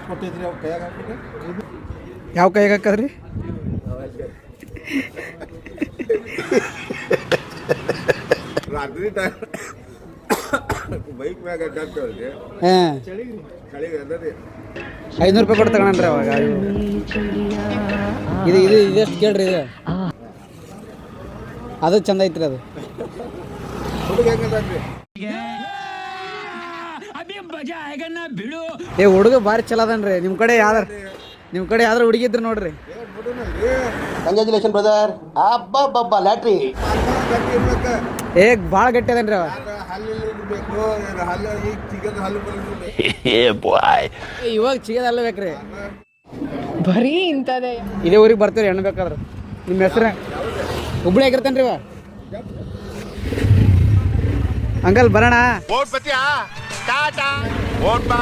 ಕೊಟ್ಟಿದ್ರಿ ಅವ್ ಕೈಯಾಗ ಹಾಕ್ಬಿಟ್ಟು ಯಾವ ಕೈಗೆ ಹಾಕದ್ರಿ ರಾತ್ರಿ ಟೈಮ್ ಬೈಕ್ ಮ್ಯಾಗ ಅಡ್ಡಾಡ್ತೇವ್ರಿ ಹಾಂ ಚಳಿಗೆ ಅದರಿ 500 ರೂಪಾಯಿ ಕೊಟ್ಟು ತಗೊಂಡ್ರಿ ಅವಾಗ ಇದು ಇದು ಇದೆಷ್ಟು ಕೇಳ್ರಿ ಇದು ಅದು ಚಂದ ಐತ್ರಿ ಅದು ಹುಡುಗ ಹೆಂಗದ್ರಿ ಏ ಹುಡುಗ ಭಾರಿ ಚಲೋ ಅದನ್ರಿ ನಿಮ್ಮ ಕಡೆ ಯಾವ್ದಾರು ಹುಡುಗಿ ಇದ್ರು ನೋಡ್ರಿ ಕಂಗ್ರ್ಯಾಚುಲೇಷನ್ ಬ್ರದರ್ ಅಬ್ಬಬ್ಬಬ್ಬ ಲ್ಯಾಟ್ರಿ ಏ ಭಾಳ ಗಟ್ಟಿ ಅದನ್ರಿ ಅವ ಹಲ್ಲು ಬೇಕು ಹಲ್ಲು ಈಗ ಚಿಗದ ಹಲ್ಲು ಬರಬೇಕು ಇವಾಗ ಚಿಗದಲ್ಲ ಬೇಕ್ರಿ ಬರೀ ಇಂಥದೇ ಇದೇ ಊರಿಗೆ ಬರ್ತೀರಿ ಹೆಣ್ಣು ಬೇಕಾದ್ರೆ ನಿಮ್ಮ ಹೆಸ್ರು ಹುಬ್ಳಿ ಆಗಿರ್ತೇನೆ ರೀ ಇವ ಅಂಕಲ್ ಬರೋಣ ಓಟ್ ಬತ್ತೀಯಾ ಟಾಟಾ ಓಟ್ ಬಾ